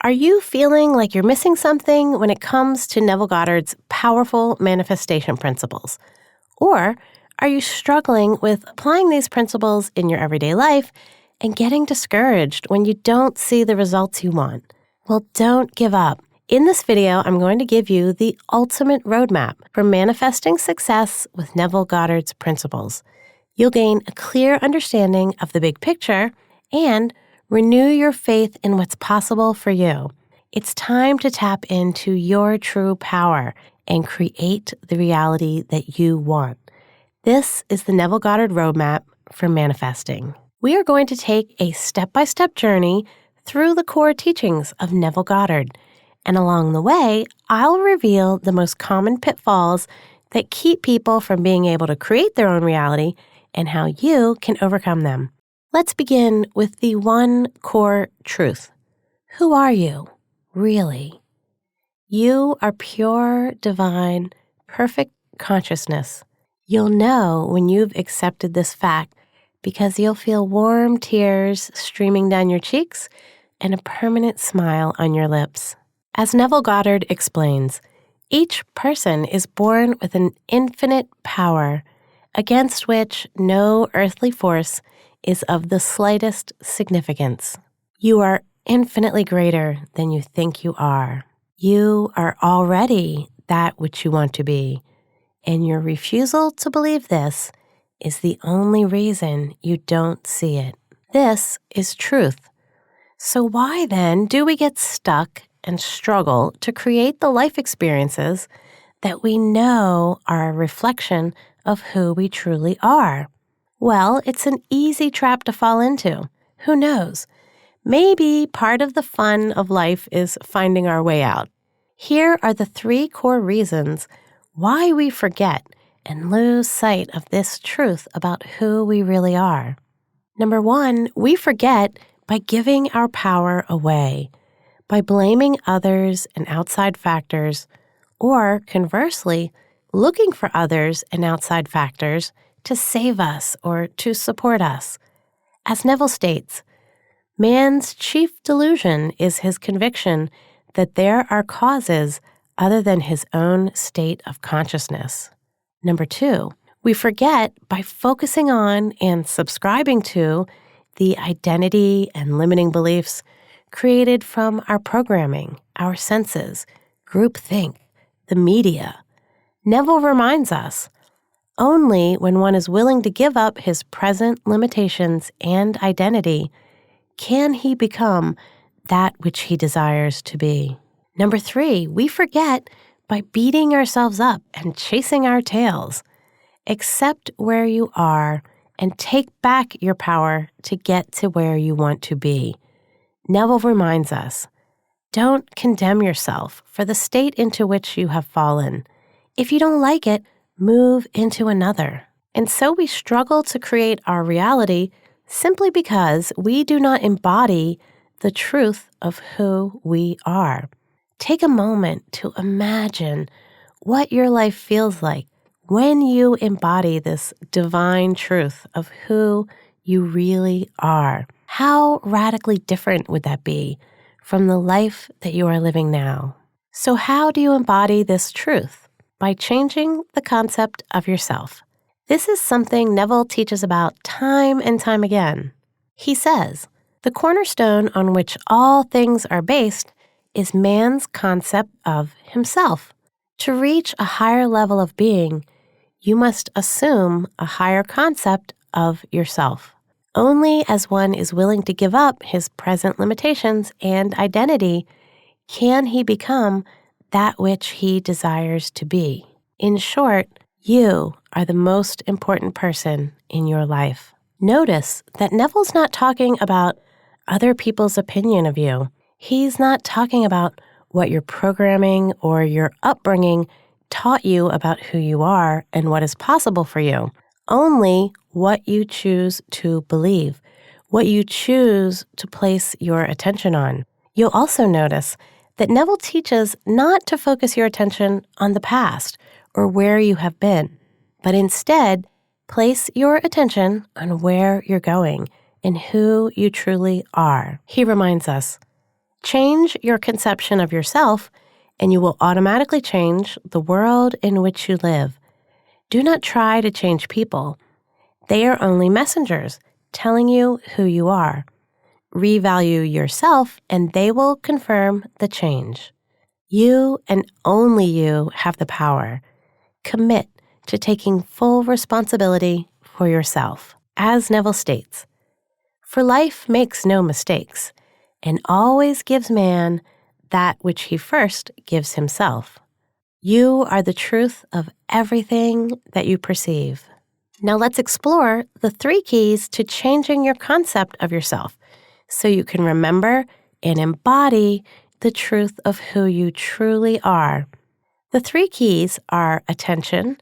Are you feeling like you're missing something when it comes to Neville Goddard's powerful manifestation principles? Or are you struggling with applying these principles in your everyday life and getting discouraged when you don't see the results you want? Well, don't give up. In this video, I'm going to give you the ultimate roadmap for manifesting success with Neville Goddard's principles. You'll gain a clear understanding of the big picture and renew your faith in what's possible for you. It's time to tap into your true power and create the reality that you want. This is the Neville Goddard Roadmap for manifesting. We are going to take a step-by-step journey through the core teachings of Neville Goddard. And along the way, I'll reveal the most common pitfalls that keep people from being able to create their own reality and how you can overcome them. Let's begin with the one core truth. Who are you, really? You are pure, divine, perfect consciousness. You'll know when you've accepted this fact because you'll feel warm tears streaming down your cheeks and a permanent smile on your lips. As Neville Goddard explains, each person is born with an infinite power against which no earthly force is of the slightest significance. You are infinitely greater than you think you are. You are already that which you want to be, and your refusal to believe this is the only reason you don't see it. This is truth. So why then do we get stuck and struggle to create the life experiences that we know are a reflection of who we truly are? Well, it's an easy trap to fall into. Who knows? Maybe part of the fun of life is finding our way out. Here are the 3 core reasons why we forget and lose sight of this truth about who we really are. Number 1, we forget by giving our power away, by blaming others and outside factors, or conversely, looking for others and outside factors to save us or to support us. As Neville states, man's chief delusion is his conviction that there are causes other than his own state of consciousness. Number 2, we forget by focusing on and subscribing to the identity and limiting beliefs created from our programming, our senses, groupthink, the media. Neville reminds us, only when one is willing to give up his present limitations and identity can he become that which he desires to be. Number 3, we forget by beating ourselves up and chasing our tails. Accept where you are and take back your power to get to where you want to be. Neville reminds us, don't condemn yourself for the state into which you have fallen. If you don't like it, move into another. And so we struggle to create our reality simply because we do not embody the truth of who we are. Take a moment to imagine what your life feels like when you embody this divine truth of who you really are. How radically different would that be from the life that you are living now? So how do you embody this truth? By changing the concept of yourself. This is something Neville teaches about time and time again. He says, the cornerstone on which all things are based is man's concept of himself. To reach a higher level of being, you must assume a higher concept of yourself. Only as one is willing to give up his present limitations and identity can he become that which he desires to be. In short, you are the most important person in your life. Notice that Neville's not talking about other people's opinion of you. He's not talking about what your programming or your upbringing taught you about who you are and what is possible for you. Only what you choose to believe, what you choose to place your attention on. You'll also notice that Neville teaches not to focus your attention on the past or where you have been, but instead place your attention on where you're going and who you truly are. He reminds us, Change your conception of yourself, and you will automatically change the world in which you live. Do not try to change people. They are only messengers telling you who you are. Revalue yourself, and they will confirm the change. You and only you have the power. Commit to taking full responsibility for yourself. As Neville states, "For life makes no mistakes, and always gives man that which he first gives himself. You are the truth of everything that you perceive." Now let's explore the 3 keys to changing your concept of yourself so you can remember and embody the truth of who you truly are. The 3 keys are attention,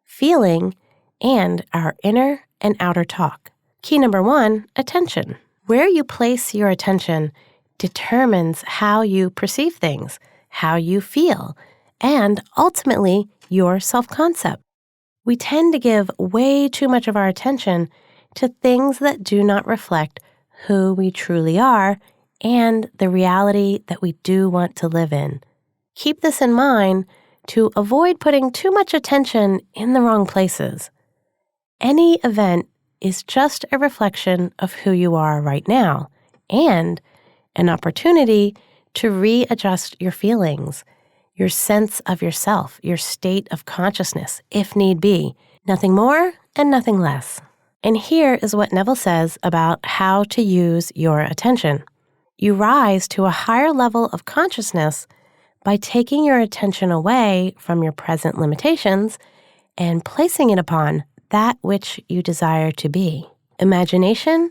feeling, and our inner and outer talk. Key number 1, attention. Where you place your attention determines how you perceive things, how you feel, and ultimately your self-concept. We tend to give way too much of our attention to things that do not reflect who we truly are and the reality that we do want to live in. Keep this in mind to avoid putting too much attention in the wrong places. Any event is just a reflection of who you are right now and an opportunity to readjust your feelings, your sense of yourself, your state of consciousness, if need be. Nothing more and nothing less. And here is what Neville says about how to use your attention. You rise to a higher level of consciousness by taking your attention away from your present limitations and placing it upon that which you desire to be. Imagination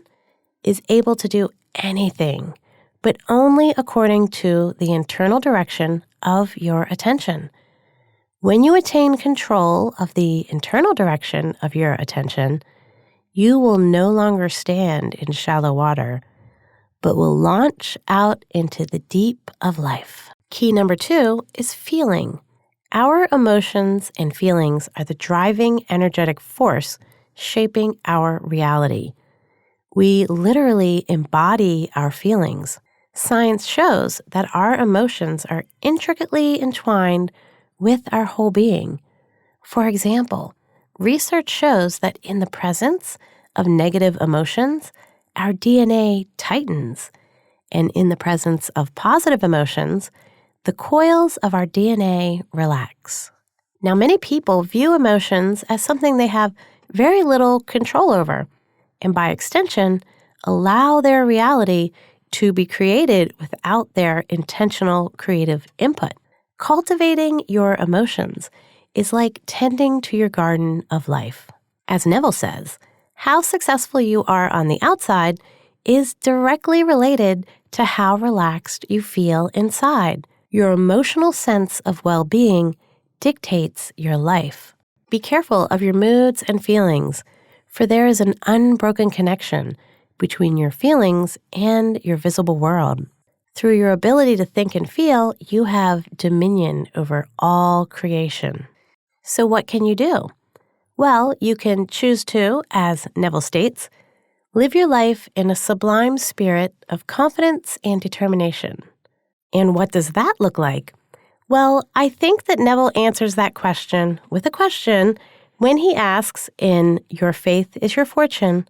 is able to do anything, but only according to the internal direction of your attention. When you attain control of the internal direction of your attention, you will no longer stand in shallow water, but will launch out into the deep of life. Key number 2 is feeling. Our emotions and feelings are the driving energetic force shaping our reality. We literally embody our feelings. Science shows that our emotions are intricately entwined with our whole being. For example, research shows that in the presence of negative emotions, our DNA tightens, and in the presence of positive emotions, the coils of our DNA relax. Now, many people view emotions as something they have very little control over, and by extension, allow their reality to be created without their intentional creative input. Cultivating your emotions is like tending to your garden of life. As Neville says, how successful you are on the outside is directly related to how relaxed you feel inside. Your emotional sense of well-being dictates your life. Be careful of your moods and feelings, for there is an unbroken connection between your feelings and your visible world. Through your ability to think and feel, you have dominion over all creation. So what can you do? Well, you can choose to, as Neville states, live your life in a sublime spirit of confidence and determination. And what does that look like? Well, I think that Neville answers that question with a question when he asks in Your Faith is Your Fortune,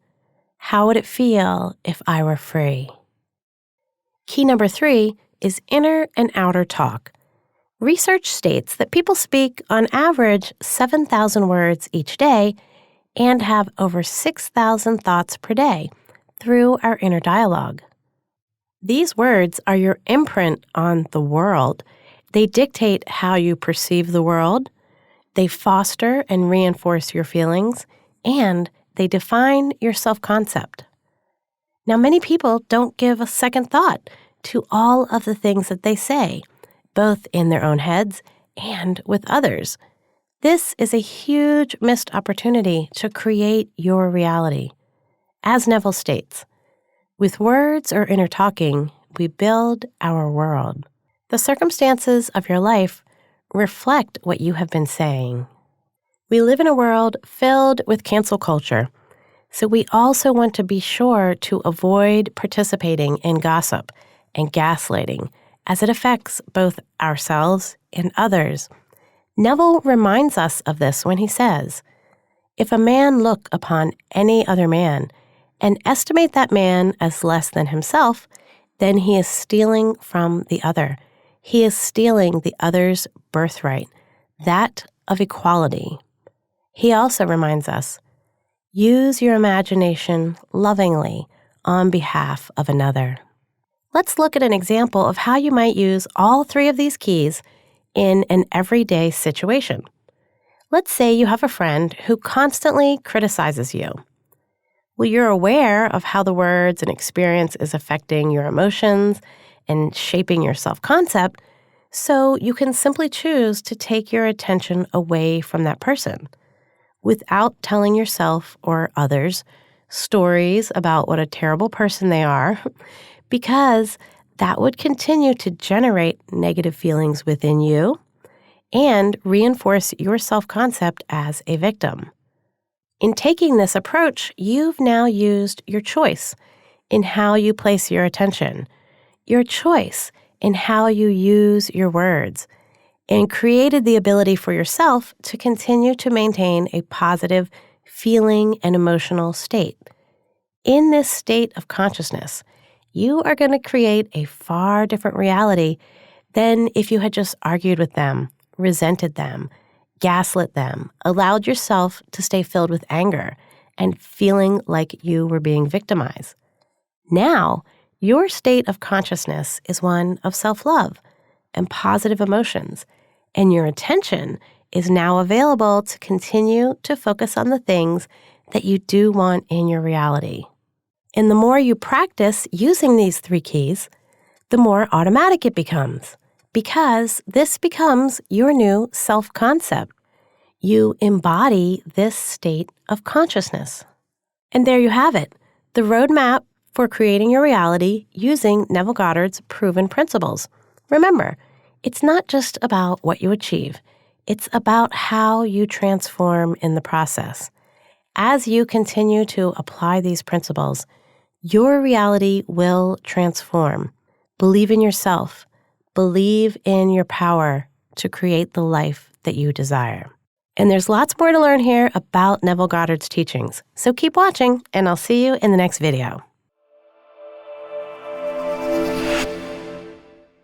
how would it feel if I were free? Key number 3 is inner and outer talk. Research states that people speak on average 7,000 words each day and have over 6,000 thoughts per day through our inner dialogue. These words are your imprint on the world. They dictate how you perceive the world, they foster and reinforce your feelings, and they define your self-concept. Now, many people don't give a second thought to all of the things that they say, both in their own heads and with others. This is a huge missed opportunity to create your reality. As Neville states, with words or inner talking, we build our world. The circumstances of your life reflect what you have been saying. We live in a world filled with cancel culture, so we also want to be sure to avoid participating in gossip, and gaslighting as it affects both ourselves and others. Neville reminds us of this when he says, "If a man look upon any other man and estimate that man as less than himself, then he is stealing from the other. He is stealing the other's birthright, that of equality." He also reminds us, use your imagination lovingly on behalf of another. Let's look at an example of how you might use all three of these keys in an everyday situation. Let's say you have a friend who constantly criticizes you. Well, you're aware of how the words and experience is affecting your emotions and shaping your self-concept, so you can simply choose to take your attention away from that person without telling yourself or others stories about what a terrible person they are, because that would continue to generate negative feelings within you and reinforce your self-concept as a victim. In taking this approach, you've now used your choice in how you place your attention, your choice in how you use your words, and created the ability for yourself to continue to maintain a positive feeling and emotional state. In this state of consciousness, you are going to create a far different reality than if you had just argued with them, resented them, gaslit them, allowed yourself to stay filled with anger and feeling like you were being victimized. Now, your state of consciousness is one of self-love and positive emotions, and your attention is now available to continue to focus on the things that you do want in your reality. And the more you practice using these three keys, the more automatic it becomes, because this becomes your new self-concept. You embody this state of consciousness. And there you have it, the roadmap for creating your reality using Neville Goddard's proven principles. Remember, it's not just about what you achieve. It's about how you transform in the process. As you continue to apply these principles, your reality will transform. Believe in yourself. Believe in your power to create the life that you desire. And there's lots more to learn here about Neville Goddard's teachings. So keep watching, and I'll see you in the next video.